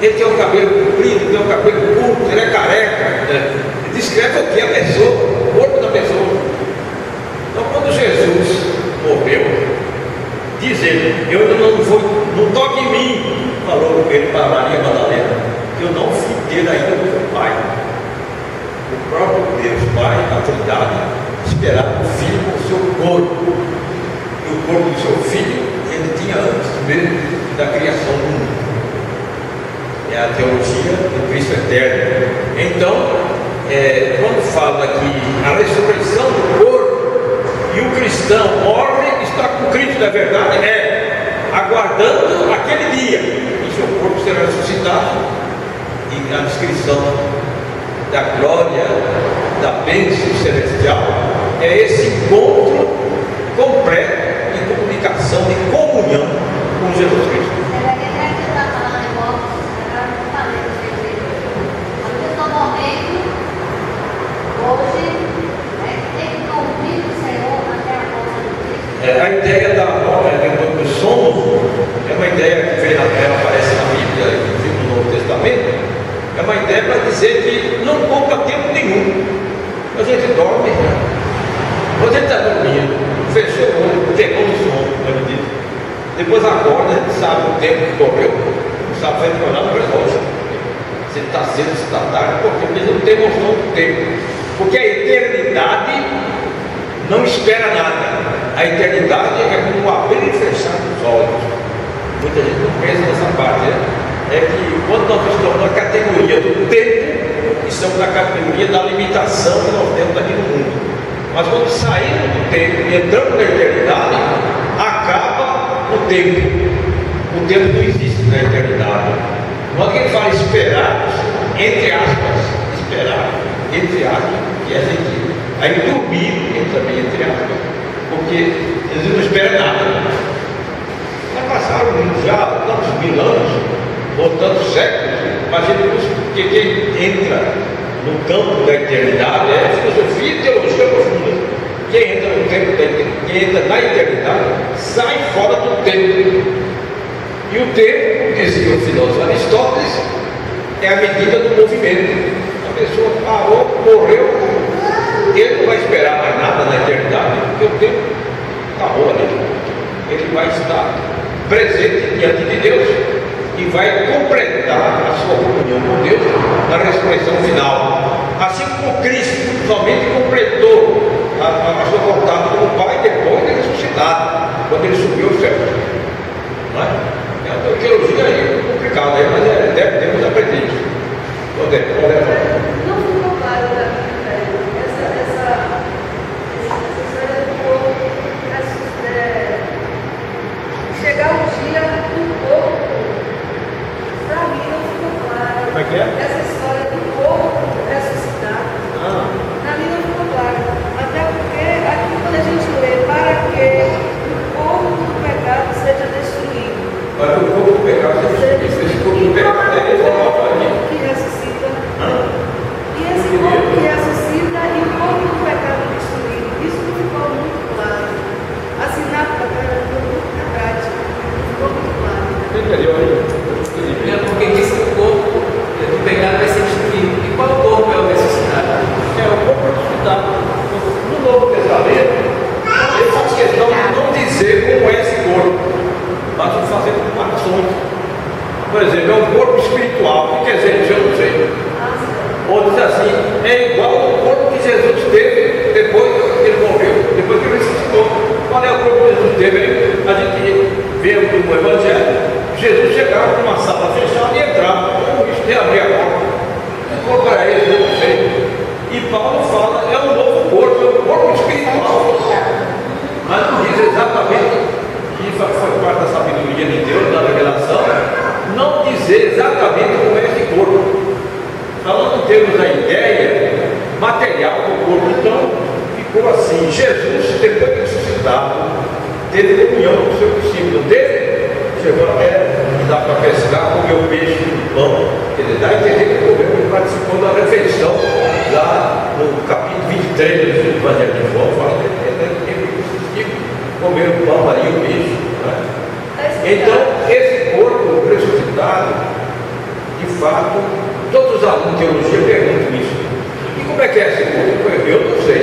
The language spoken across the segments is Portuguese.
ele tem o cabelo comprido, tem o cabelo curto, ele é careca. Ele descreve o que é a pessoa, o corpo da pessoa. Então, quando Jesus morreu, diz ele: eu não toque em mim, falou ele para Maria Madalena, que eu não fui ter ainda do meu Pai. O próprio Deus Pai, a Trindade, esperava o Filho com o seu corpo, e o corpo do seu Filho ele tinha antes mesmo da criação do mundo. É a teologia do Cristo eterno. Então, quando fala que a ressurreição do corpo e o cristão morre, está com Cristo, é verdade, aguardando aquele dia em seu corpo será ressuscitado, e a descrição da glória, da bênção celestial é esse encontro completo de comunicação, de comunhão com Jesus Cristo. A ideia do sono é uma ideia que vem aparece na Bíblia, inclusive no Novo Testamento. É uma ideia para dizer que não poupa tempo nenhum. A gente dorme, quando a gente está dormindo, fechou o olho, pegou no sono, como ele diz. Depois acorda, a gente sabe o tempo que correu, não sabe fazer nada no relógio. Se está cedo, se está tarde, porque ele não tem noção do tempo. Porque a eternidade não espera nada. A eternidade é como abrir e fechar os olhos. Muita gente não pensa nessa parte, né? É que quando nós estamos na categoria do tempo, estamos na categoria da limitação que nós temos aqui no mundo. Mas quando saímos do tempo e entramos na eternidade, acaba o tempo. O tempo não existe na eternidade. Quando ele fala esperar, entre aspas, que é sentido. Aí dormir, ele também entre aspas, porque Jesus não espera nada. Já passaram já tantos mil anos, ou tantos séculos, mas que quem entra no campo da eternidade é filosofia e teologia profunda. Quem entra no tempo quem entra na eternidade sai fora do tempo. E o tempo, dizia o filósofo Aristóteles, é a medida do movimento. A pessoa parou, morreu, ele não vai esperar mais nada na eternidade, porque o tempo acabou ali. Ele vai estar presente diante de Deus e vai completar a sua comunhão com Deus na ressurreição final. Assim como Cristo somente completou a sua vontade com o Pai depois de ressuscitado, quando ele subiu ao céu. Não é? É uma teologia aí complicada, mas devemos aprender isso. Pode falar. Não ficou claro essa história do corpo, chegar um dia do corpo, para mim não ficou claro. Como é que é? Essa história do corpo ressuscitado, para mim não ficou claro. Até porque aqui quando a gente lê, para que o corpo do pecado seja destruído. Para que o corpo do pecado seja destruído. Esse corpo do pecado é que ressuscita. E esse corpo que ressuscita e o corpo do pecado destruído. Isso não ficou muito claro. Assim, na prática, não ficou muito claro. Entendeu aí? É porque diz que o corpo do pecado vai ser destruído. E qual corpo é o ressuscitado? É o corpo ressuscitado. No Novo Testamento, ele faz questão de não dizer como é esse corpo, mas de fazer comparações. Por exemplo, é um corpo espiritual. O que quer dizer isso? Eu não sei. Ou diz assim, é igual ao corpo que Jesus teve depois que ele morreu, depois que ele ressuscitou. Qual é o corpo que Jesus teve? A gente vê no Evangelho, Jesus chegava numa sala fechada e entrava. Isso tem a abrir a porta. O corpo era ele, eu não sei. E Paulo fala, é um novo corpo, é um corpo espiritual. Mas não diz exatamente, que foi parte da sabedoria de Deus, da revelação, não dizer exatamente como é esse corpo. Falando em termos da ideia material do corpo, então ficou assim: Jesus, depois de ressuscitado, teve comunhão com o seu discípulo dele, chegou até dar para pescar, comeu peixe e pão. Ele dá a entender que ele participou da refeição lá no capítulo 23 do Evangelho de João, fala que comeram o pão ali, o peixe. Né? Então, esse corpo ressuscitado fato, todos os alunos de teologia perguntam isso. E como é que é esse corpo? Eu não sei.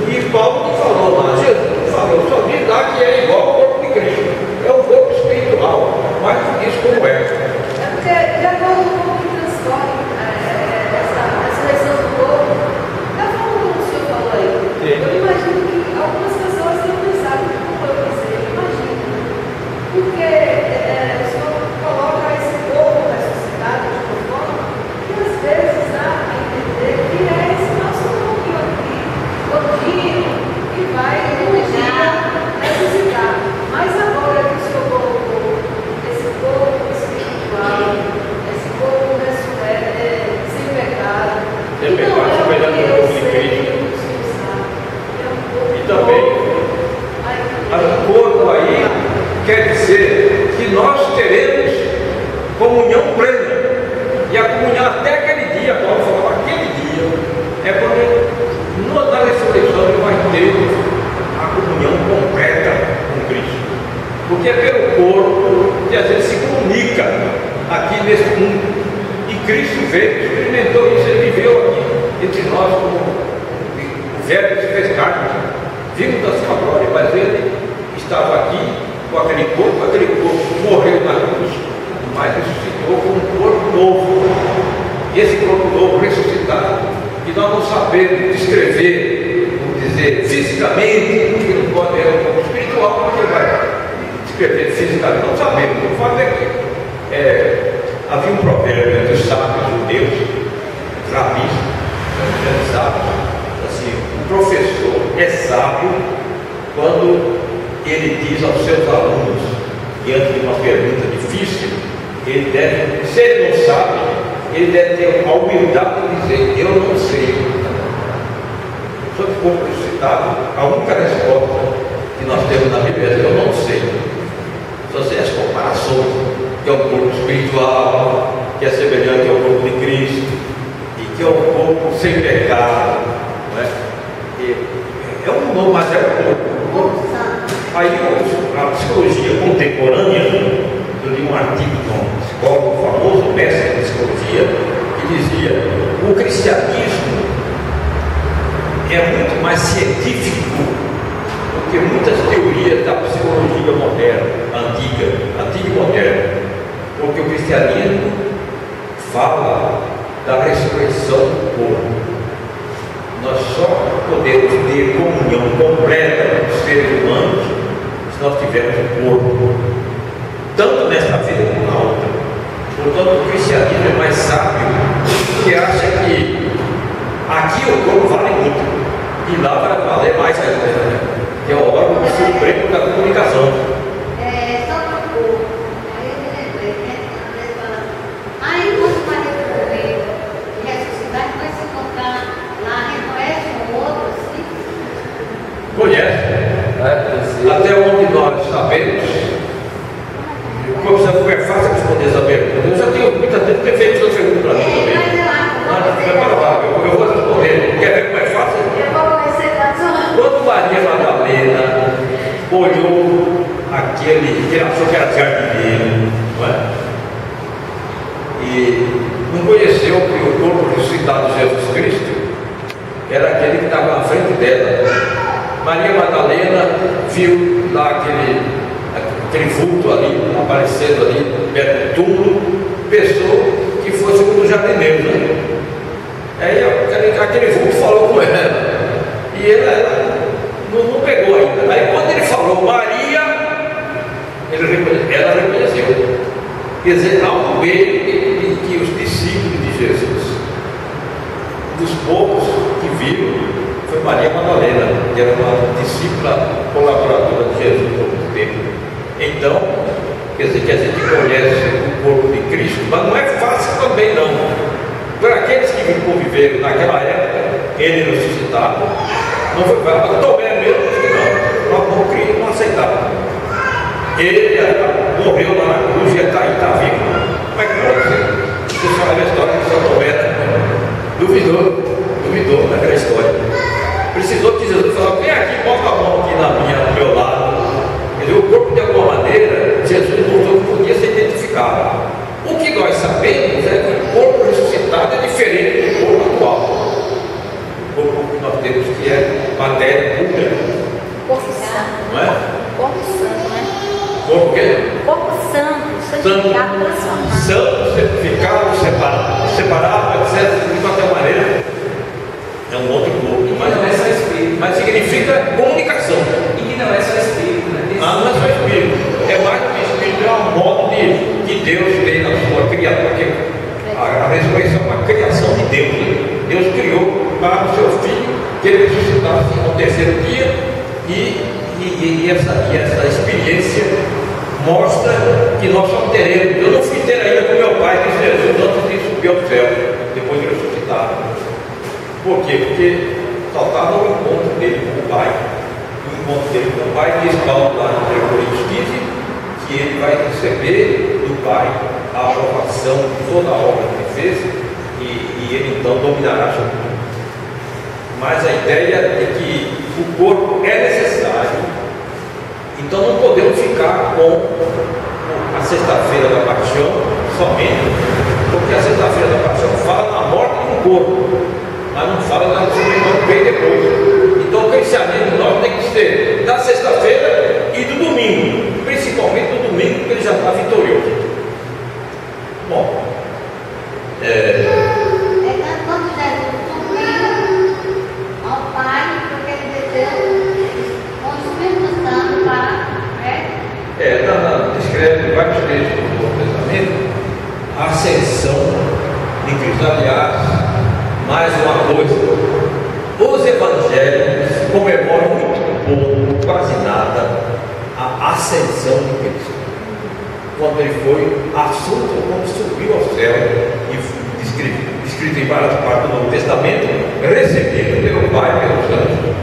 E Paulo não falou lá, Jesus não falou, só diz lá que é igual ao corpo de Cristo. É um corpo espiritual, mas não diz como é. É porque, de acordo com o que transcorre essa lição do corpo, da forma como o senhor falou aí, eu imagino que algumas pessoas não pensaram como eu pensei, eu imagino. Porque o senhor coloca esse corpo ressuscitado de uma forma que às vezes dá a entender que é esse nosso corpo aqui, gordinho, que vai um dia ressuscitar. Mas agora que o senhor colocou esse corpo espiritual, esse corpo sem pecado, Sem pecado, sem pecado no corpo de Cristo. E também, o corpo aí quer dizer que nós teremos comunhão plena. E a comunhão até aquele dia, Paulo falou, aquele dia, é quando na ressurreição ele vai ter a comunhão completa com Cristo. Porque é pelo corpo que a gente se comunica aqui nesse mundo. E Cristo veio, experimentou isso, ele viveu aqui entre nós como o Verbo se fez carne, vindo da sua glória, mas ele estava aqui com aquele corpo morreu na cruz, mas ressuscitou com um corpo novo. E esse corpo novo ressuscitado, que nós não sabemos descrever, vamos dizer, fisicamente, porque não pode, é um corpo espiritual, porque vai descrever fisicamente, não sabemos. O fato é que havia um provérbio entre os sábios judeus, rabis, grandes sábios, assim, o professor é sábio quando ele diz aos seus alunos, diante de uma pergunta difícil, ele deve, se ele não sabe, ele deve ter a humildade de dizer, eu não sei. Sobre o corpo ressuscitado, a única resposta que nós temos na Bíblia é eu não sei. Só sei as comparações, que é um corpo espiritual, que é semelhante ao corpo de Cristo, e que é um corpo sem pecado, não é? É um nome, mas é um corpo. Aí a psicologia contemporânea, eu li um artigo de um psicólogo famoso, mestre de psicologia, que dizia, o cristianismo é muito mais científico do que muitas teorias da psicologia moderna, antiga e moderna, porque o cristianismo fala da ressurreição do corpo. Nós só podemos ter comunhão completa com os seres humanos se nós tivermos um corpo, tanto nesta vida como na outra. Portanto, o cristianismo é mais sábio, porque acha que aqui o corpo vale muito e lá vai valer mais ainda, né? Que é o órgão supremo da comunicação. Só para o corpo, aí eu me lembrei, né? Aí quando vai recorrer e ressuscitar, vai se encontrar lá, reconhece um outro, assim? Conhece? Até onde nós sabemos, como você é fácil responder essa pergunta. Eu já tenho muita tempo que feito essa pergunta para mim também. Eu vou responder. Quer ver como é fácil? Eu vou conhecer da sua. Quando Maria Madalena olhou aquele que achou que era jardineiro, não é? E não conheceu que o corpo ressuscitado de Jesus Cristo era aquele que estava na frente dela. Maria Madalena viu lá aquele vulto ali, aparecendo ali, perto do túmulo, pensou que fosse um dos jardineiros, né? Aí aquele vulto falou com ela, e ela não pegou ainda. Aí quando ele falou Maria, ela reconheceu. Quer dizer, há um meio em que os discípulos de Jesus, dos poucos que viram, foi Maria Madalena, que era uma discípula colaboradora de Jesus por muito tempo. Então, quer dizer que a gente conhece o corpo de Cristo, mas não é fácil também não. Para aqueles que conviveram naquela época, ele ressuscitado, não foi fácil. Tomé mesmo que não, não aceitava. Ele morreu lá na cruz e está vivo. Como é que pode ser? Você sabe a história de São Tomé, duvidou naquela história. Precisou que Jesus falasse, vem aqui, bota a mão aqui no meu lado. Quer dizer, o corpo de alguma maneira, Jesus mostrou que podia ser identificado. O que nós sabemos é que quê? Corpo santo, santificado, transformado. Santo, certificado, separado, etc. De qualquer maneira, é um outro corpo. Mas não é só espírito. Mas significa comunicação. E que não é só espírito, né? Não é só espírito. É mais do que espírito, é um modo que Deus tem na sua criação. Porque a ressurreição é uma criação de Deus. Deus criou para o seu filho que ele ressuscitasse no terceiro dia. E essa experiência mostra que nós só teremos. Eu não fui ter ainda com meu pai, que Jesus antes de subir ao céu, depois de ressuscitar. Por quê? Porque faltava o encontro dele com o pai. O encontro dele com o pai diz Paulo lá em 1 Coríntios 15 que ele vai receber do pai a aprovação de toda a obra que ele fez e ele então dominará sobre o mundo. Mas a ideia é que o corpo é necessário, então não podemos ficar com a sexta-feira da paixão somente, porque a sexta-feira da paixão fala na morte do corpo, mas não fala da ressurreição que vem depois. Então o cristianismo nosso tem que ser da sexta-feira e do domingo, principalmente do domingo, porque ele já está vitorioso. Bom, quando Jesus subiu ao Pai, porque ele desceu com o Espírito Santo para. Descreve vários textos do Novo Testamento a ascensão de Cristo. Aliás, mais uma coisa, os evangélicos comemoram muito pouco, quase nada, a ascensão de Cristo. Quando ele foi assunto, quando subiu ao céu, e descrito em várias partes do Novo Testamento, recebido pelo Pai, pelos anjos,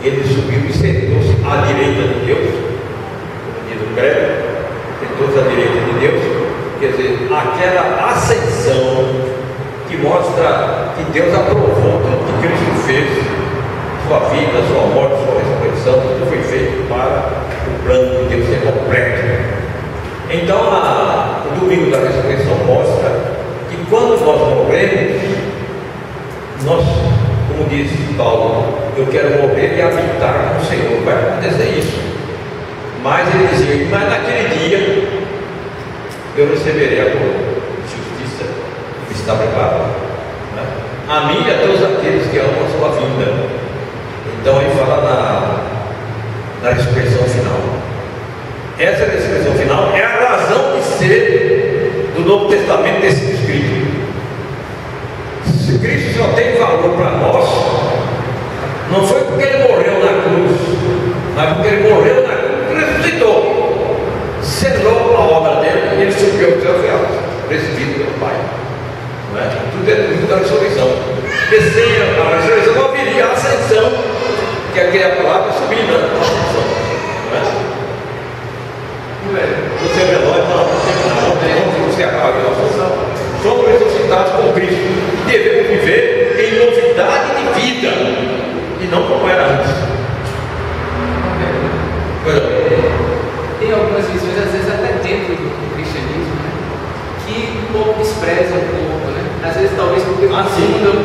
ele subiu e sentou-se à direita de Deus, diz o credo, sentou-se à direita de Deus, quer dizer, aquela ascensão que mostra que Deus aprovou tudo que Cristo fez, sua vida, sua morte, sua ressurreição, tudo foi feito para o plano de Deus ser completo. Então, o domingo da ressurreição mostra que quando nós morremos, nós, como diz Paulo, eu quero morrer e habitar com o Senhor. Vai acontecer isso. Mas ele dizia, mas naquele dia eu receberei a coroa de justiça que está preparada, né? A mim e a todos aqueles que amam a sua vinda. Então ele fala na ressurreição final. Essa ressurreição final é a razão de ser do Novo Testamento ter sido escrito. Se Cristo só tem valor para nós, não foi porque ele morreu na cruz, mas porque ele morreu na cruz, ressuscitou, selou a obra dele e ele subiu ao céu e recebido pelo Pai. Não é? Tudo é tudo da ressurreição. Porque sem a ressurreição não haveria a ascensão, que aqui é a palavra subida, a ascensão. Não é? Você é menor, não se acabe a função. Somos ressuscitados com Cristo e devemos viver em novidade de vida e não como era antes. Tem algumas visões, às vezes até dentro do cristianismo, né, que um pouco desprezam o corpo, né? Às vezes talvez porque confundam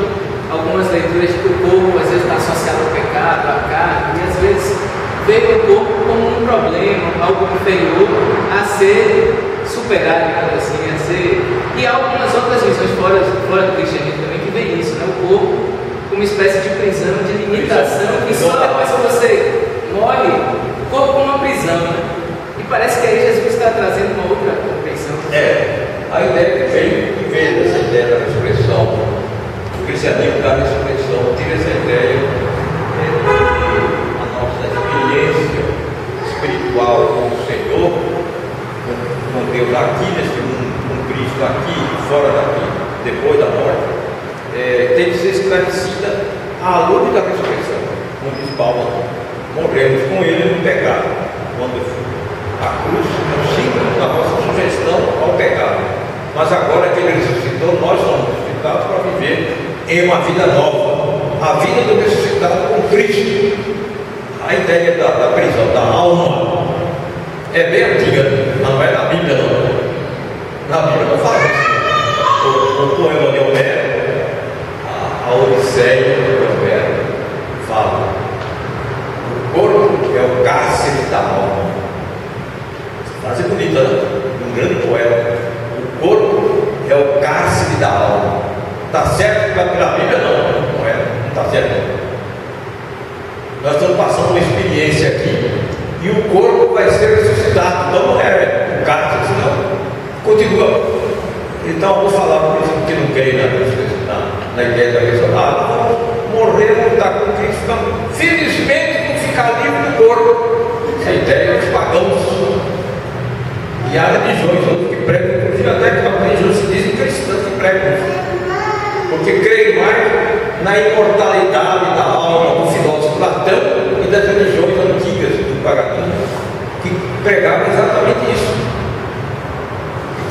algumas leituras de que o corpo às vezes está associado ao pecado, à carne, e às vezes vê o corpo como um problema, algo inferior a ser superado, digamos assim, a ser. E há algumas outras visões fora do cristianismo também que vê isso, né? O corpo como uma espécie de prisão, de limitação, e só depois que você morre, o corpo como uma prisão, né? E parece que aí Jesus está trazendo uma outra compreensão. A ideia que vem dessa ideia da ressurreição, o cristianismo da ressurreição, tira essa ideia a nossa experiência espiritual com o Senhor, com Deus aqui nesse mundo, com Cristo aqui e fora daqui, depois da morte, tem que ser esclarecida à luz da ressurreição. Como diz Paulo, morremos com ele no pecado, quando a cruz é o símbolo da nossa sujeição ao pecado. Mas agora que ele ressuscitou, nós somos ressuscitados para viver em uma vida nova, a vida do ressuscitado com Cristo. A ideia da prisão da alma é bem antiga, não é na Bíblia não. Na Bíblia não fala isso. O poema de Homero, a Odisseia de Homero, fala: o corpo é o cárcere da alma. Está certo pela Bíblia? Não é. Não está certo. Nós estamos passando uma experiência aqui e o corpo vai ser ressuscitado. Então não é o caso, não. Continua. Então vamos falar por isso que não creio na ideia da ressurreição. Vamos morrer, voltar com Cristo. Então, felizmente não ficar livre do corpo. Essa ideia dos pagãos. E há religiões outros que pregam, inclusive até que as religiões se dizem cristãs que pregam. Porque creem mais na imortalidade da alma do filósofo Platão e das religiões antigas do paganismo, que pregavam exatamente isso.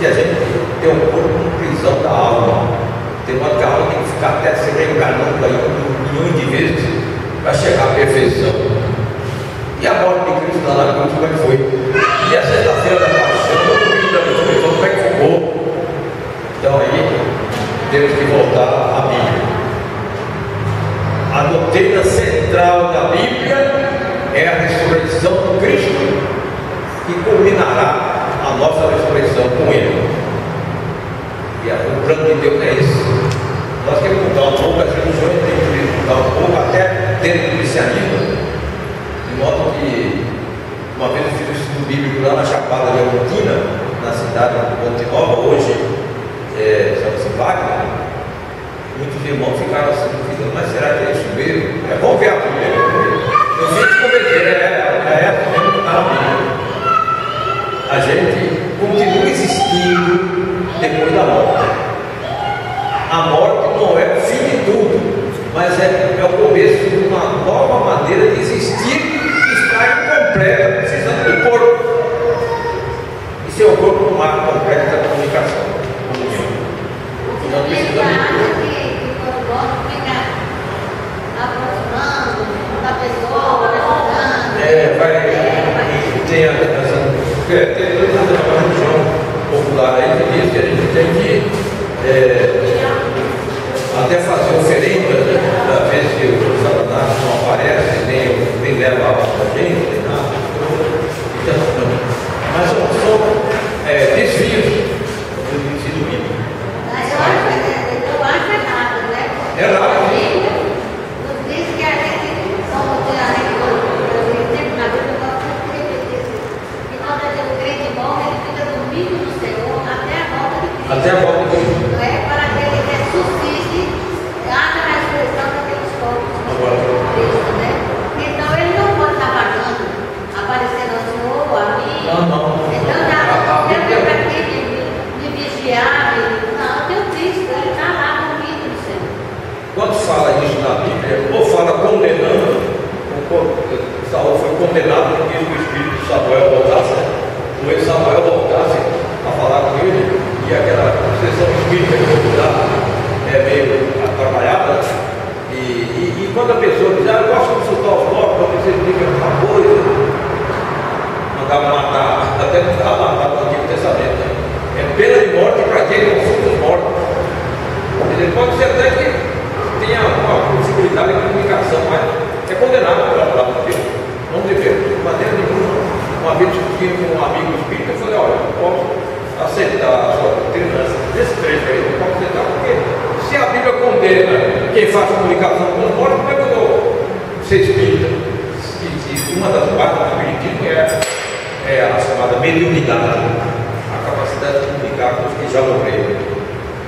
Que a gente tem um corpo como prisão da alma, tem uma que a alma tem que ficar até se reencarnando aí milhões de vezes para chegar à perfeição. E a morte de Cristo lá na cruz, como é que foi? E a sexta-feira da paixão, o domingo da ressurreição, como é que ficou? Então aí temos que voltar à Bíblia. A doutrina central da Bíblia é a ressurreição do Cristo, que culminará a nossa ressurreição com Ele. E o plano de Deus é esse. Nós queremos mudar um pouco as religiões, temos que mudar um pouco até dentro do cristianismo, de modo que uma vez eu fiz um estudo bíblico lá na Chapada Diamantina, na cidade de Ponte Nova, hoje chama-se Wagner. Muitos irmãos ficaram assim, dizendo, mas será que é isso mesmo? Vamos ver a Bíblia. Eu vim te convencer, essa mesmo que está na Bíblia. A gente continua existindo depois da morte. A morte não é o fim de tudo, mas é o começo de uma nova maneira de existir que está incompleta, precisando do corpo. E se o corpo não há completa da comunicação, comunhão. Nós precisamos de corpo. Tem uma religião popular aí que diz que a gente tem que até fazer oferendas, né? Da vez que o Satanás não aparece, nem leva algo para a gente, nem nada. Então, mas são desvios do ensino bíblico. Eu acho errado, né? É errado. Nos diz que a gente somos de sempre na Bíblia, eu gosto de repetir isso. Que quando o crente morre, ele fica dormindo no Senhor até a volta de Cristo. Até a volta de Cristo. Não é para que ele ressuscite, haja a ressurreição daqueles corpos de Cristo, né? Então ele não pode estar pagando, aparecendo ao Senhor, a mim. Não. Então já eu tenho aqui de vigiar, não, eu tenho Cristo, ele está lá dormindo no Senhor. Quando fala isso na Bíblia, ou fala condenando, Saul foi condenado porque o espírito de Samuel voltasse, ou Samuel voltasse a falar com ele, e aquela sessão espírita que eu vou dar é meio atrapalhada. E quando a pessoa diz, eu gosto de consultar os mortos, para você diga alguma coisa, mandava matar, até não estava matado no Antigo Testamento, né? É pena de morte para quem consulta os mortos. Quer dizer, pode ser até que tenha uma possibilidade de comunicação, mas é condenado pela palavra de Deus. Não devemos, de maneira nenhuma. Uma vez eu tinha com um amigo espírita, eu falei, olha, eu não posso aceitar a sua doutrina nesse trecho aí, não posso aceitar, porque se a Bíblia condena quem faz comunicação com os mortos, como é que eu vou ser espírita? E uma das partes do espiritismo é a chamada mediunidade, a capacidade de comunicar com os que já morreram.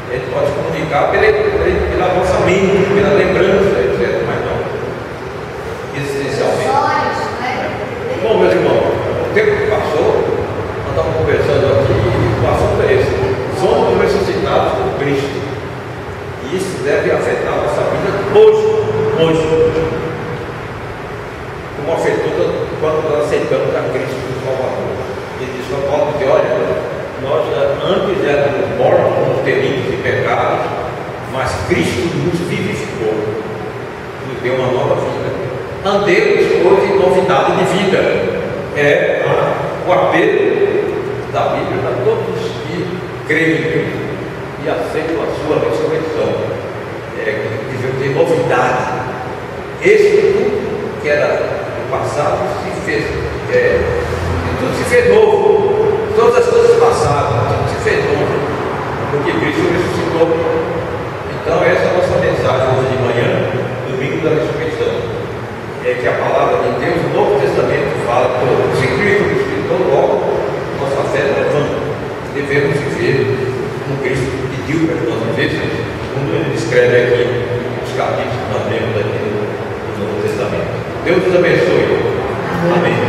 A gente pode comunicar pela nossa mente, pela lembrança, etc. Mas não existencialmente. Bom, meus irmãos, o tempo que passou, nós estamos conversando aqui e o assunto é esse. Somos ressuscitados por Cristo. E isso deve afetar a nossa vida hoje. Como afetou quando nós aceitamos a Cristo como Salvador. Ele diz para Paulo que, olha, nós antes éramos mortos nos delitos e pecados, mas Cristo nos vivificou, nos deu uma nova vida. Andemos, pois, em novidade de vida. É o apelo da Bíblia para todos os que creem em Cristo e aceitam a sua ressurreição. Devemos ter novidade. Esse tudo que era no passado se fez, tudo se fez novo. Todas as coisas passaram, tudo se fez novo, porque Cristo ressuscitou. Então essa é a nossa mensagem hoje de manhã, domingo da ressurreição. É que a palavra de Deus, o Novo Testamento fala que se Cristo ressuscitou, logo nossa fé não é vã. Devemos viver como Cristo pediu para que nós vivêssemos, como ele descreve aqui os capítulos que nós lemos aqui no Novo Testamento. Deus nos abençoe. Amém.